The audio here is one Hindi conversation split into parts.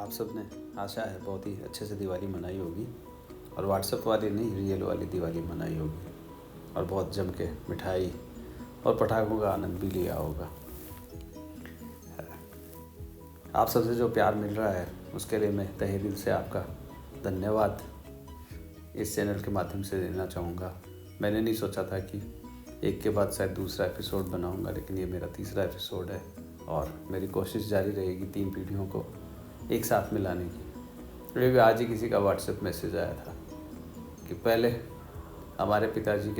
आप सब ने आशा है बहुत ही अच्छे से दिवाली मनाई होगी और व्हाट्सएप वाली नहीं रियल वाली दिवाली मनाई होगी और बहुत जम के मिठाई और पटाखों का आनंद भी लिया होगा। आप सबसे जो प्यार मिल रहा है उसके लिए मैं तहे दिल से आपका धन्यवाद इस चैनल के माध्यम से देना चाहूँगा। मैंने नहीं सोचा था कि एक के बाद शायद दूसरा एपिसोड बनाऊँगा, लेकिन ये मेरा तीसरा एपिसोड है और मेरी कोशिश जारी रहेगी 3 पीढ़ियों को एक साथ मिलाने की। तो भी आज ही किसी का व्हाट्सएप मैसेज आया था कि पहले हमारे पिताजी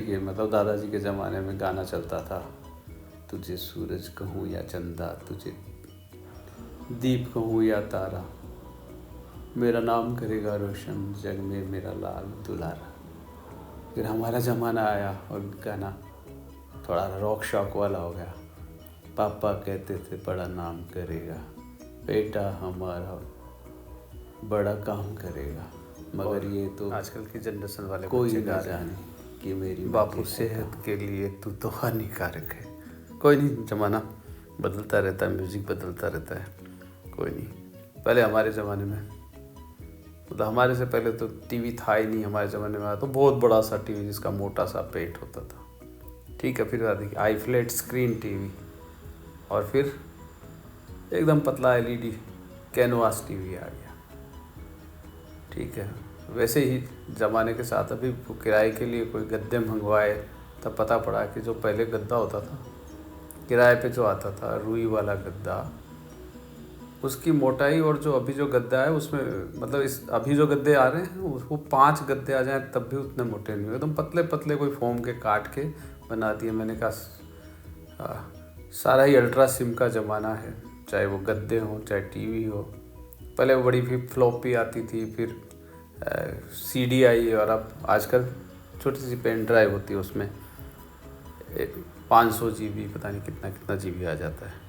के मतलब दादाजी के ज़माने में गाना चलता था, तुझे सूरज कहूँ या चंदा, तुझे दीप कहूँ या तारा, मेरा नाम करेगा रोशन जग में मेरा लाल दुलारा। फिर हमारा ज़माना आया और गाना थोड़ा रॉक शॉक वाला हो गया। पापा कहते थे बड़ा नाम करेगा, बेटा हमारा बड़ा काम करेगा, मगर ये तो आजकल की जनरेशन वाले कोई बच्चे ना गा रहे हैं जाने कि मेरी बापू सेहत के लिए तू तो हानिकारक है। कोई नहीं, ज़माना बदलता रहता है, म्यूज़िक बदलता रहता है, कोई नहीं। पहले हमारे ज़माने में मतलब हमारे से पहले तो टीवी था ही नहीं। हमारे ज़माने में आया तो बहुत बड़ा सा टीवी जिसका मोटा सा पेट होता था, ठीक है। फिर आती आई फ्लैट स्क्रीन टीवी और फिर एकदम पतला एलईडी कैनवास टीवी आ गया, ठीक है। वैसे ही ज़माने के साथ अभी किराए के लिए कोई गद्दे मंगवाए तब पता पड़ा कि जो पहले गद्दा होता था किराए पे जो आता था रुई वाला गद्दा, उसकी मोटाई और जो अभी जो गद्दा है उसमें मतलब इस अभी जो गद्दे आ रहे हैं वो 5 गद्दे आ जाएं तब भी उतने मोटे नहीं हुए, एकदम पतले पतले कोई फोम के काट के बना दिए। मैंने कहा सारा ही अल्ट्रा सिम का ज़माना है, चाहे वो गद्दे हों चाहे टीवी हो। पहले वो बड़ी फिर फ्लॉपी आती थी, फिर सीडी आई और अब आजकल छोटी सी पेन ड्राइव होती है, उसमें 500 GB पता नहीं कितना कितना GB आ जाता है।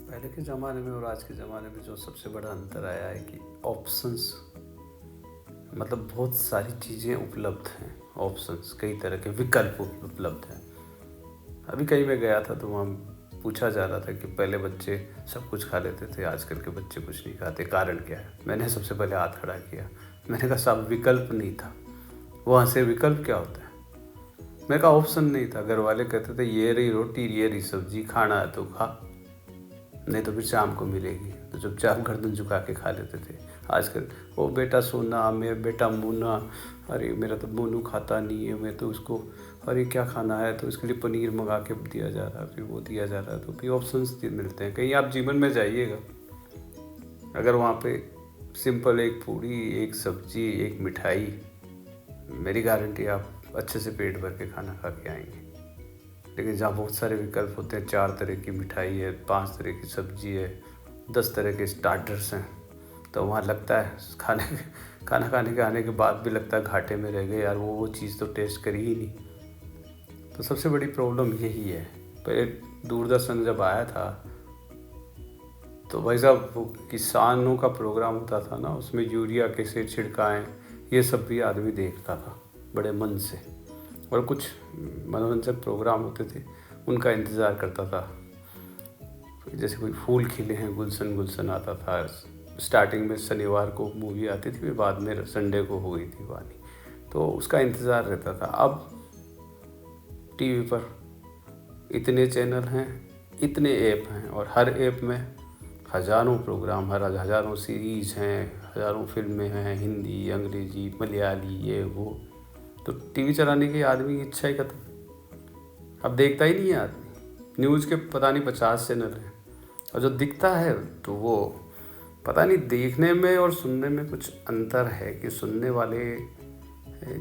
पहले के ज़माने में और आज के ज़माने में जो सबसे बड़ा अंतर आया है कि ऑप्शंस मतलब बहुत सारी चीज़ें उपलब्ध हैं, ऑप्शंस कई तरह के विकल्प उपलब्ध हैं। अभी कहीं मैं गया था तो वहाँ पूछा जा रहा था कि पहले बच्चे सब कुछ खा लेते थे, आजकल के बच्चे कुछ नहीं खाते, कारण क्या है। मैंने सबसे पहले हाथ खड़ा किया, मैंने कहा साहब विकल्प नहीं था। वहाँ से विकल्प क्या होता है, मैं कहा ऑप्शन नहीं था। घर वाले कहते थे ये रही रोटी ये रही सब्जी, खाना है तो खा, नहीं तो फिर शाम को मिलेगी, तो चुपचाप गर्दन झुका के खा लेते थे। आजकल ओ बेटा सोना, मेरा बेटा मुन्ना, अरे मेरा तो मोनू खाता नहीं है, मैं तो उसको अरे क्या खाना है तो इसके लिए पनीर मंगा के दिया जा रहा है, फिर वो दिया जा रहा है। तो फिर ऑप्शंस मिलते हैं। कहीं आप जीवन में जाइएगा, अगर वहाँ पे सिंपल एक पूरी एक सब्जी एक मिठाई, मेरी गारंटी आप अच्छे से पेट भर के खाना खा के आएंगे। लेकिन जहाँ बहुत सारे विकल्प होते हैं, 4 तरह की मिठाई है, 5 तरह की सब्जी है, 10 तरह के स्टार्टर्स हैं, तो वहाँ लगता है खाना खाने के आने के बाद भी लगता है घाटे में रह गए यार, वो चीज़ तो टेस्ट करी ही नहीं। तो सबसे बड़ी प्रॉब्लम यही है। पहले दूरदर्शन जब आया था तो भाई साहब वो किसानों का प्रोग्राम होता था ना, उसमें यूरिया कैसे छिड़काएँ ये सब भी आदमी देखता था बड़े मन से, और कुछ मनोरंजक प्रोग्राम होते थे उनका इंतज़ार करता था। जैसे कोई फूल खिले हैं, गुलशन गुलशन आता था। स्टार्टिंग में शनिवार को मूवी आती थी, फिर बाद में संडे को हो गई थी वानी, तो उसका इंतज़ार रहता था। अब टीवी पर इतने चैनल हैं, इतने ऐप हैं और हर ऐप में हज़ारों प्रोग्राम, हज़ारों सीरीज़ हैं, हज़ारों फिल्में हैं, हिंदी अंग्रेजी मलयाली ये वो। तो टीवी चलाने की आदमी की इच्छा ही खत्म, अब देखता ही नहीं है आदमी। न्यूज़ के पता नहीं 50 चैनल हैं और जो दिखता है तो वो पता नहीं, देखने में और सुनने में कुछ अंतर है कि सुनने वाले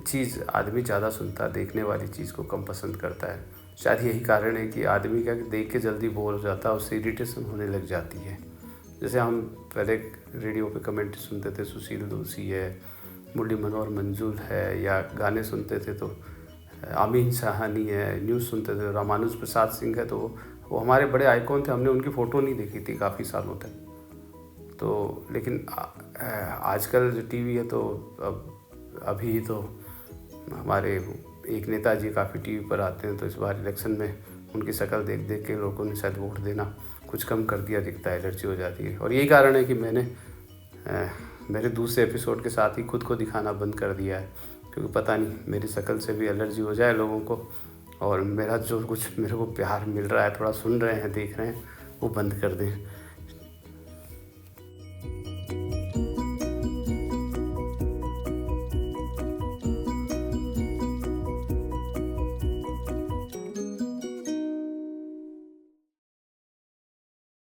चीज़ आदमी ज़्यादा सुनता है, देखने वाली चीज़ को कम पसंद करता है। शायद यही कारण है कि आदमी क्या देख के जल्दी बोर हो जाता है, उससे इरिटेशन होने लग जाती है। जैसे हम पहले रेडियो पे कमेंट्री सुनते थे, सुशील दोषी है, मुरली मनोहर मंजूर है, या गाने सुनते थे तो आमीन साहनी है, न्यूज़ सुनते थे रामानुज प्रसाद सिंह है, तो वो हमारे बड़े आइकॉन थे। हमने उनकी फ़ोटो नहीं देखी थी काफ़ी सालों तक। तो लेकिन आजकल जो टीवी है तो अभी तो हमारे एक नेताजी काफ़ी टीवी पर आते हैं, तो इस बार इलेक्शन में उनकी शक्ल देख देख के लोगों ने शायद वोट देना कुछ कम कर दिया दिखता है एलर्जी हो जाती है। और यही कारण है कि मैंने मेरे दूसरे एपिसोड के साथ ही खुद को दिखाना बंद कर दिया है, क्योंकि पता नहीं मेरी शक्ल से भी एलर्जी हो जाए लोगों को, और मेरा जो कुछ मेरे को प्यार मिल रहा है, थोड़ा सुन रहे हैं, देख रहे हैं, वो बंद कर दें।